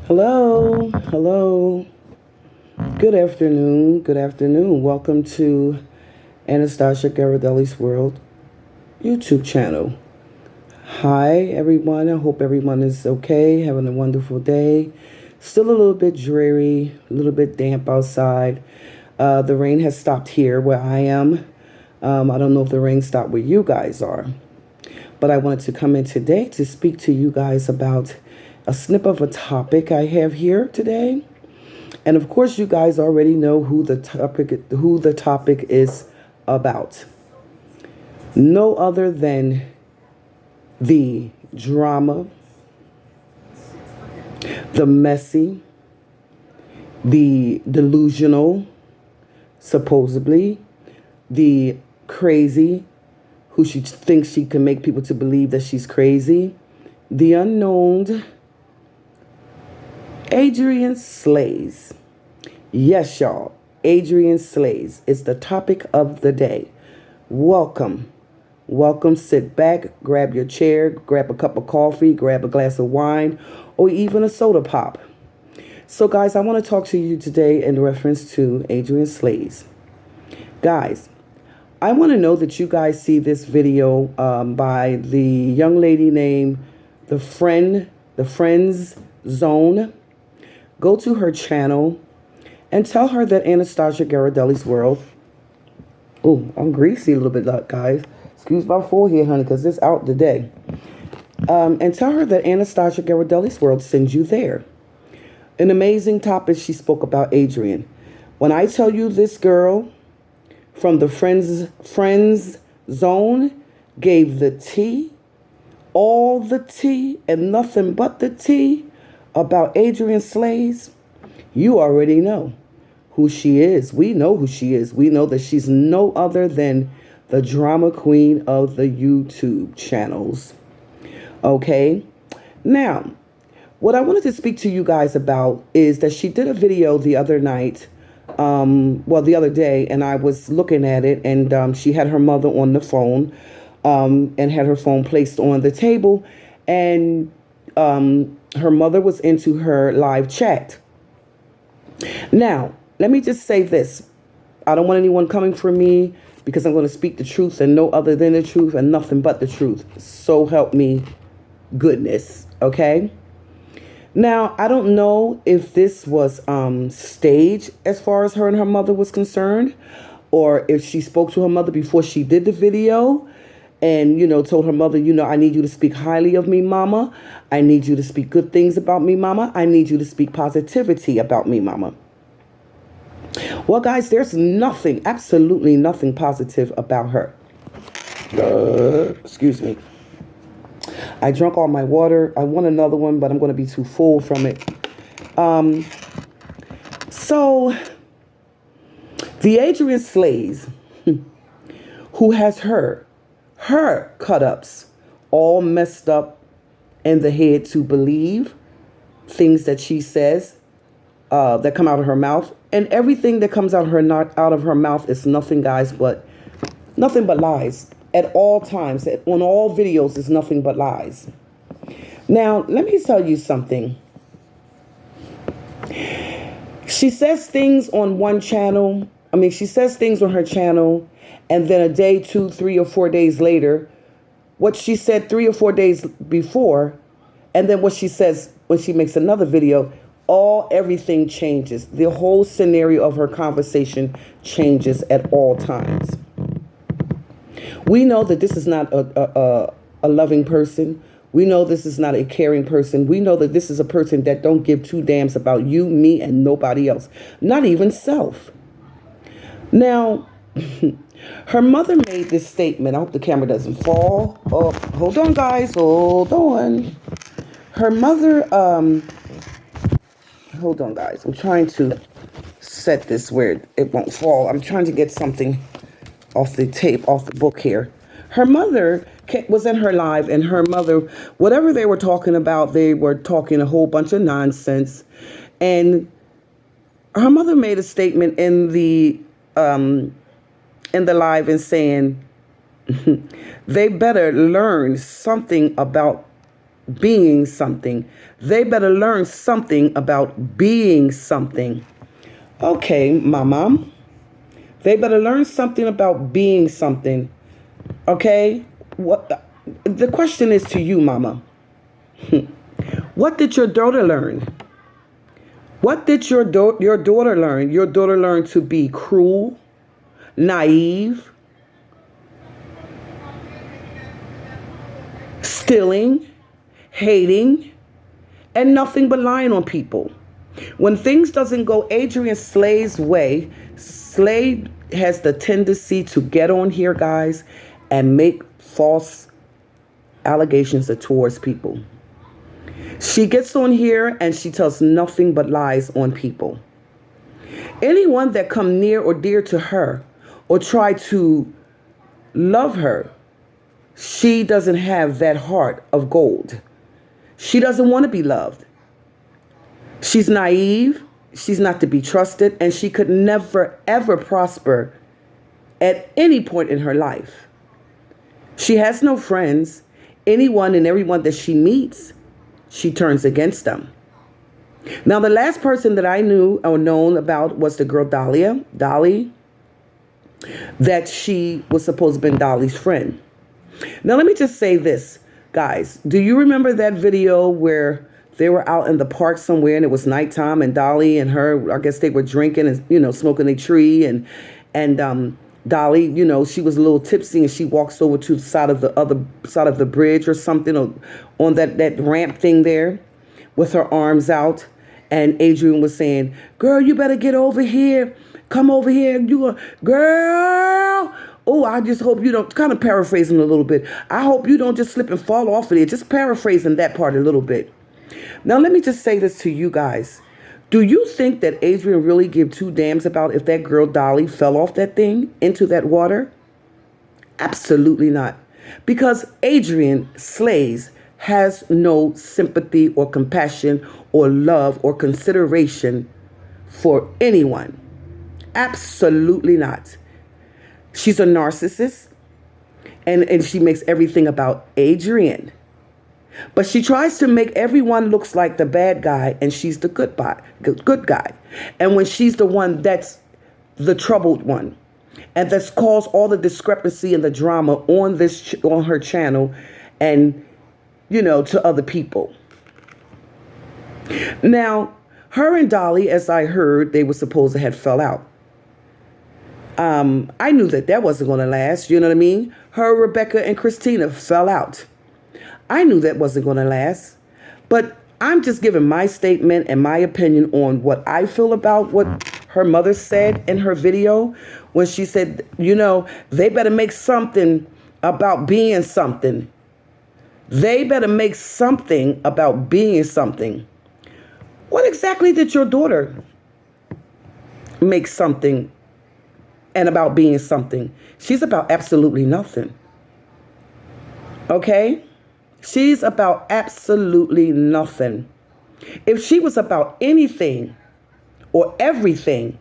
Hello, hello. Good afternoon, good afternoon. Welcome to Anastasia GHIRADELLI'S World YouTube channel. Hi, everyone. I hope everyone is okay, having a wonderful day. Still a little bit dreary, a little bit damp outside. The rain has stopped here where I am. I don't know if the rain stopped where you guys are. But I wanted to come in today to speak to you guys about a snip of a topic I have here today. And of course, you guys already know who the topic is about. No other than the drama, the messy, the delusional, supposedly, the crazy, who she thinks she can make people to believe that she's crazy, the unknown, Adrian Slays. Yes, y'all. Adrian Slays is the topic of the day. Welcome. Welcome. Sit back, grab your chair, grab a cup of coffee, grab a glass of wine, or even a soda pop. So, guys, I want to talk to you today in reference to Adrian Slays. Guys, I want to know that you guys see this video by the young lady named the Friends Zone. Go to her channel and tell her that Anastasia GHIRADELLI'S World. Oh, I'm greasy a little bit, guys. Excuse my forehead, honey, because it's out today. And tell her that Anastasia GHIRADELLI'S World sends you there. An amazing topic she spoke about Adrian. When I tell you this girl from the Friends Zone gave the tea, all the tea and nothing but the tea about Adrian Slays, you already know who she is. We know who she is. We know that she's no other than the drama queen of the YouTube channels. Okay? Now, what I wanted to speak to you guys about is that she did a video the other night, the other day, and I was looking at it, and she had her mother on the phone, and had her phone placed on the table, and her mother was into her live chat. Now, let me just say this. I don't want anyone coming for me because I'm going to speak the truth and no other than the truth and nothing but the truth. So help me goodness, okay? Now, I don't know if this was staged as far as her and her mother was concerned, or if she spoke to her mother before she did the video and, told her mother, I need you to speak highly of me, mama. I need you to speak good things about me, mama. I need you to speak positivity about me, mama. Well, guys, there's nothing, absolutely nothing positive about her. Excuse me. I drank all my water. I want another one, but I'm going to be too full from it. So, the Adrian Slays, who has her cut-ups all messed up in the head to believe things that she says that come out of her mouth. And everything that comes out of her mouth is nothing, guys, but nothing but lies. At all times, on all videos, is nothing but lies. Now, let me tell you something. She says things on one channel. She says things on her channel, and then a day, 2, 3, or 4 days later, what she said 3 or 4 days before, and then what she says when she makes another video, everything changes. The whole scenario of her conversation changes at all times. We know that this is not a loving person. We know this is not a caring person. We know that this is a person that don't give two damns about you, me, and nobody else. Not even self. Now, her mother made this statement. I hope the camera doesn't fall. Oh, hold on, guys. Hold on. Her mother, hold on, guys. I'm trying to set this where it won't fall. I'm trying to get something off the book here. Her mother was in her live, and her mother, whatever they were talking about, they were talking a whole bunch of nonsense. And her mother made a statement in the live and saying they better learn something about being something. They better learn something about being something. Okay, mama. They better learn something about being something. Okay? What the question is to you, mama. What did your daughter learn? What did your daughter learn? Your daughter learned to be cruel, naive, stealing, hating, and nothing but lying on people. When things doesn't go Adrian Slade's way, Slade has the tendency to get on here, guys, and make false allegations towards people. She gets on here and she tells nothing but lies on people. Anyone that come near or dear to her or try to love her, she doesn't have that heart of gold. She doesn't want to be loved. She's naive. She's not to be trusted. And she could never, ever prosper at any point in her life. She has no friends. Anyone and everyone that she meets, she turns against them. Now, the last person that I knew or known about was the girl Dolly, that she was supposed to have been Dolly's friend. Now, let me just say this, guys. Do you remember that video where they were out in the park somewhere and it was nighttime and Dolly and her, I guess they were drinking and, smoking a tree and Dolly, she was a little tipsy and she walks over to the side of the other side of the bridge or something on that ramp thing there with her arms out. And Adrian was saying, girl, you better get over here. Come over here. Girl. Oh, I just hope you don't, kind of paraphrasing a little bit. I hope you don't just slip and fall off of it. Just paraphrasing that part a little bit. Now, let me just say this to you guys. Do you think that Adrian really give two damns about if that girl Dolly fell off that thing into that water? Absolutely not. Because Adrian Slays has no sympathy or compassion or love or consideration for anyone. Absolutely not. She's a narcissist and she makes everything about Adrian. But she tries to make everyone looks like the bad guy and she's the good guy. And when she's the one that's the troubled one and that's caused all the discrepancy and the drama on her channel and, to other people. Now, her and Dolly, as I heard, they were supposed to have fell out. I knew that wasn't going to last. You know what I mean? Her, Rebecca, and Christina fell out. I knew that wasn't going to last, but I'm just giving my statement and my opinion on what I feel about what her mother said in her video when she said, they better make something about being something. They better make something about being something. What exactly did your daughter make something and about being something? She's about absolutely nothing. Okay? She's about absolutely nothing. If she was about anything or everything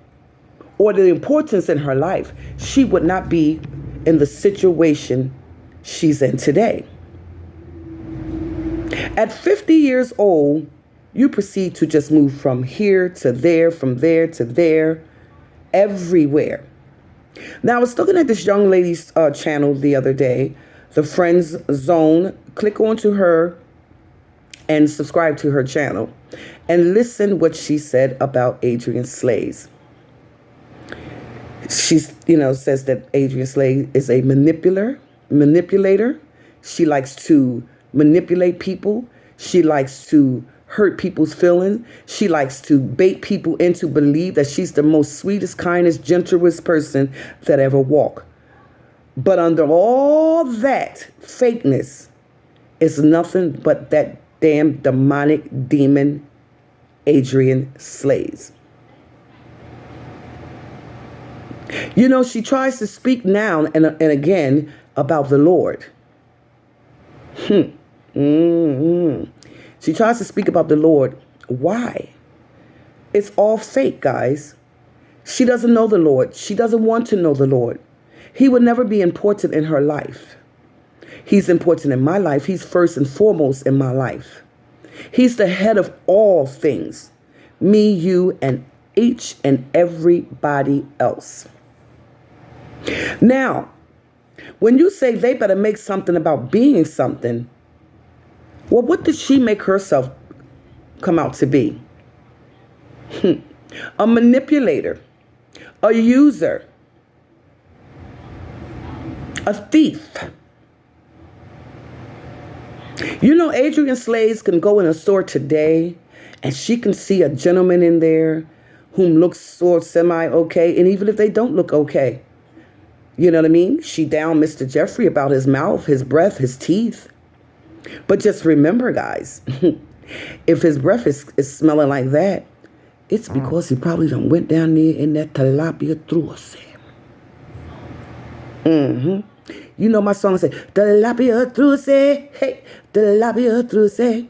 or the importance in her life, she would not be in the situation she's in today. At 50 years old, you proceed to just move from here to there, from there to there, everywhere. Now, I was looking at this young lady's channel the other day, the Friends Zone. Click onto her and subscribe to her channel and listen what she said about Adrian Slays. She, says that Adrian Slays is a manipulator. She likes to manipulate people. She likes to hurt people's feelings. She likes to bait people into believe that she's the most sweetest, kindest, gentlest person that ever walked. But under all that fakeness is nothing but that damn demonic demon Adrian Slays. She tries to speak now and again about the Lord. She tries to speak about the Lord. Why? It's all fake, guys. She doesn't know the Lord. She doesn't want to know the Lord. He would never be important in her life. He's important in my life. He's first and foremost in my life. He's the head of all things. Me, you, and each and everybody else. Now, when you say they better make something about being something, well, what did she make herself come out to be? A manipulator, a user, a thief. You know, Adrian Slays can go in a store today and she can see a gentleman in there whom looks sort of semi-okay. And even if they don't look okay, you know what I mean? She down Mr. Jeffrey about his mouth, his breath, his teeth. But just remember, guys, if his breath is smelling like that, it's because he probably done went down there in that tilapia truce. You know my song say, tilapia truce, hey, tilapia truce,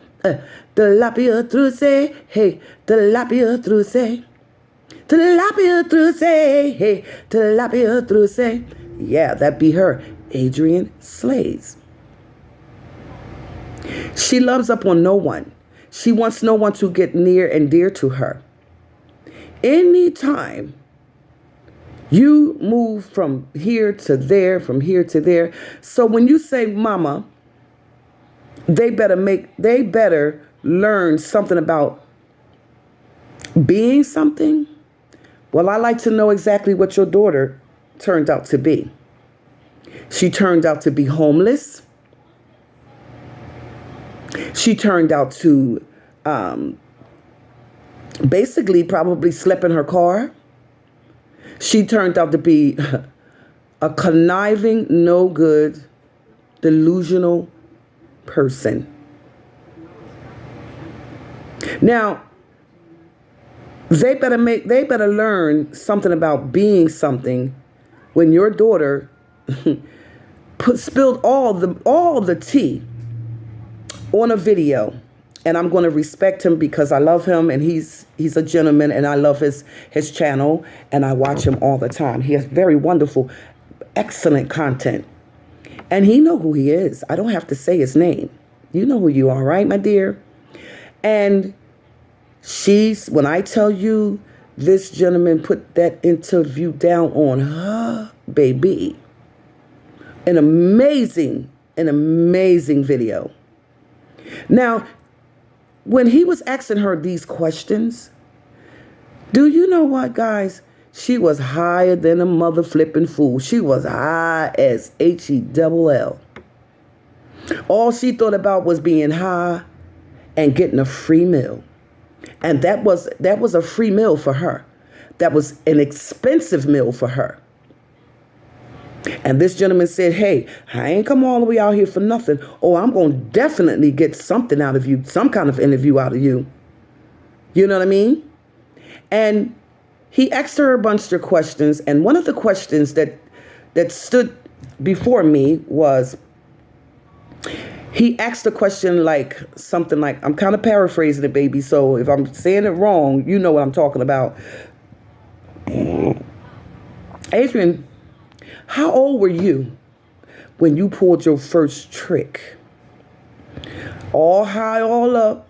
tilapia truce, hey, tilapia truce, tilapia truce, hey, tilapia truce. Yeah, that be her, Adrian Slays. She loves up on no one. She wants no one to get near and dear to her. Anytime you move from here to there, from here to there. So when you say mama, they better learn something about being something. Well, I like to know exactly what your daughter turned out to be. She turned out to be homeless. She turned out to basically probably slept in her car. She turned out to be a conniving, no good, delusional person. Now, they better learn something about being something when your daughter spilled all the tea on a video. And I'm going to respect him because I love him and he's a gentleman and I love his channel and I watch him all the time. He has very wonderful, excellent content. And he know who he is. I don't have to say his name. You know who you are, right, my dear? And when I tell you this gentleman put that interview down on her, baby, an amazing video. Now, when he was asking her these questions, do you know what, guys? She was higher than a mother flipping fool. She was high as HELL. All she thought about was being high and getting a free meal. And that was a free meal for her. That was an expensive meal for her. And this gentleman said, hey, I ain't come all the way out here for nothing. Oh, I'm going to definitely get something out of you, some kind of interview out of you. You know what I mean? And he asked her a bunch of questions. And one of the questions that stood before me was, he asked a question like something like, I'm kind of paraphrasing it, baby. So if I'm saying it wrong, you know what I'm talking about. Adrian, how old were you when you pulled your first trick? All high, all up.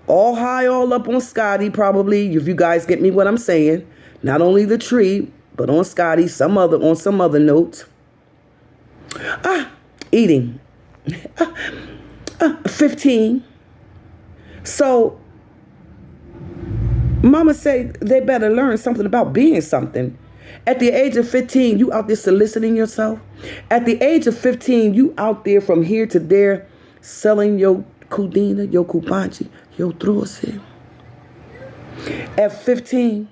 All high, all up on Scotty, probably, if you guys get me what I'm saying. Not only the tree, but on Scotty, on some other note. Eating. 15. So, mama said they better learn something about being something. At the age of 15, you out there soliciting yourself. At the age of 15, you out there from here to there selling your kudina, your kupanchi, your truce. At 15.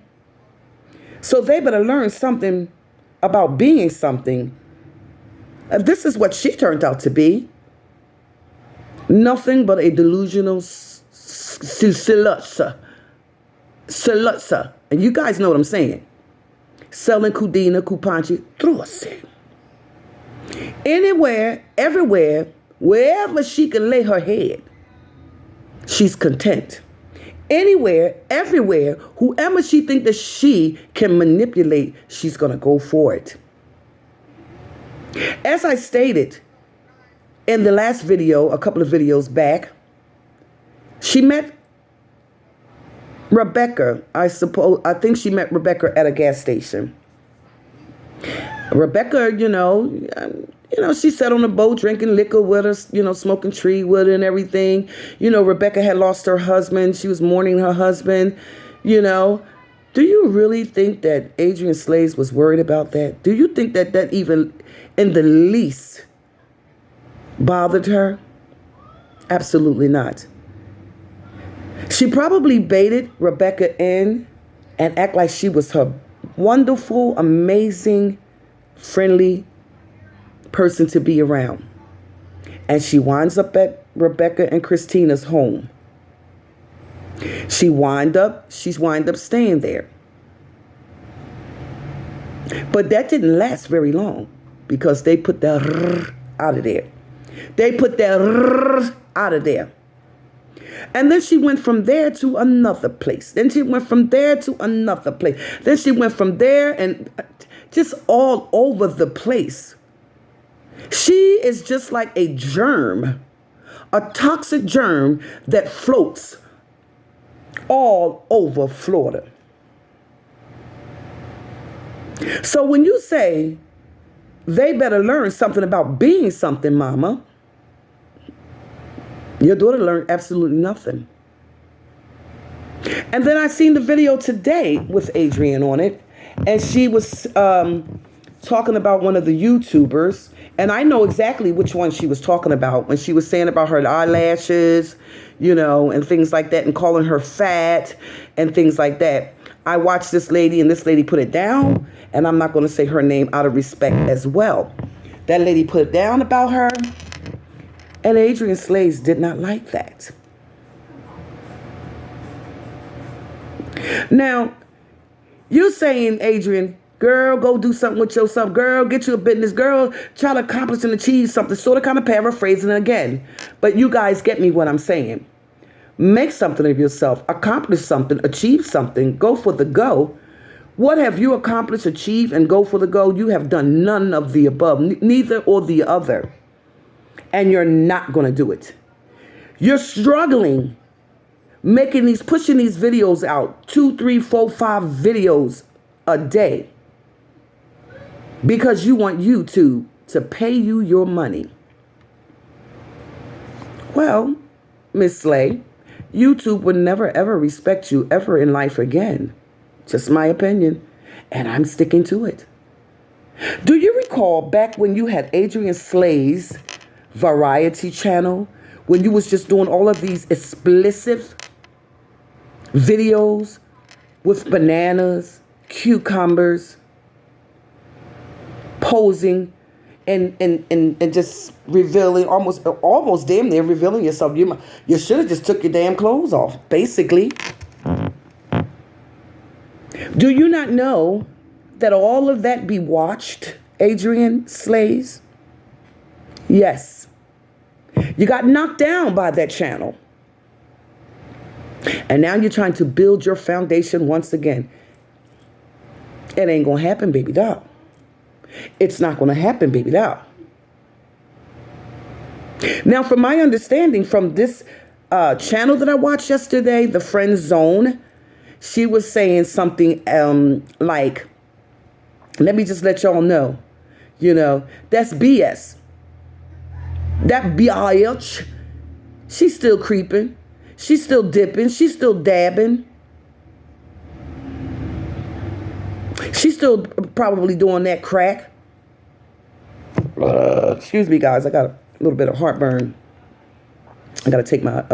So they better learn something about being something. This is what she turned out to be. Nothing but a delusional silutsa. And you guys know what I'm saying. Selling kudina, kupanchi, truce. Anywhere, everywhere, wherever she can lay her head, she's content. Anywhere, everywhere, whoever she thinks that she can manipulate, she's going to go for it. As I stated, in the last video, a couple of videos back, she met Rebecca. I think she met Rebecca at a gas station. Rebecca, she sat on the boat drinking liquor with us, smoking tree with her and everything. Rebecca had lost her husband. She was mourning her husband. Do you really think that Adrian Slays was worried about that? Do you think that even in the least bothered her? Absolutely not. She probably baited Rebecca in and act like she was her wonderful, amazing, friendly person to be around. And she winds up at Rebecca and Christina's home. She's wind up staying there. But that didn't last very long because they put that out of there. They put that out of there. And then she went from there to another place. Then she went from there to another place. Then she went from there and just all over the place. She is just like a germ, a toxic germ that floats all over Florida. So when you say they better learn something about being something, mama, your daughter learned absolutely nothing. And then I seen the video today with Adrian on it, and she was talking about one of the YouTubers, and I know exactly which one she was talking about when she was saying about her eyelashes, and things like that, and calling her fat and things like that. I watched this lady, and this lady put it down, and I'm not going to say her name out of respect as well. That lady put it down about her, and Adrian Slays did not like that. Now, you're saying, Adrian, girl, go do something with yourself. Girl, get you a business. Girl, try to accomplish and achieve something. Sort of kind of paraphrasing it again. But you guys get me what I'm saying. Make something of yourself. Accomplish something. Achieve something. Go for the go. What have you accomplished, achieved, and go for the go? You have done none of the above. Neither or the other. And you're not going to do it. You're struggling. Pushing these videos out. 2, 3, 4, 5 videos a day. Because you want YouTube to pay you your money. Well, Miss Slay, YouTube would never ever respect you ever in life again. Just my opinion. And I'm sticking to it. Do you recall back when you had Adrian Slays variety channel? When you was just doing all of these explicit videos with bananas, cucumbers, posing, and just revealing, almost damn near revealing yourself. You should have just took your damn clothes off, basically. Do you not know that all of that be watched, Adrian Slays? Yes. You got knocked down by that channel. And now you're trying to build your foundation once again. It ain't going to happen, baby doll. It's not going to happen, baby doll. Now, from my understanding from this channel that I watched yesterday, The Friend Zone, she was saying something like, let me just let y'all know, that's BS. That bitch, she's still creeping. She's still dipping. She's still dabbing. She's still probably doing that crack. Excuse me, guys. I got a little bit of heartburn. I got to take my